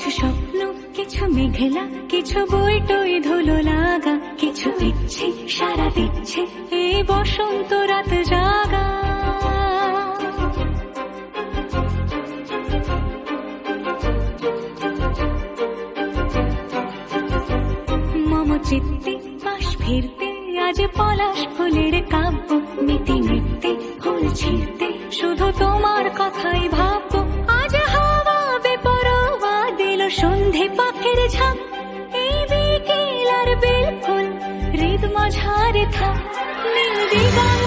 কিছু স্বপ্ন, কিছু মেঘলা, কিছু বই টই ধুলো লাগা, কিছু ইচ্ছে সারা দিচ্ছে এই বসন্ত রাত জাগা। মম চিত্তে পাশ ফিরতে আজ পলাশ ফুলের কাব্য, মিটি মিটতে ফুল ছিঁড়তে শুধু তোমার কথাই ভাববো। আজ হাওয়া বেপরোয়া দিল সন্ধে পাখির ঝাঁক, এই বিকেল আর বেল ফুল হৃদ মাঝারে থাক নীল দিগন্ত।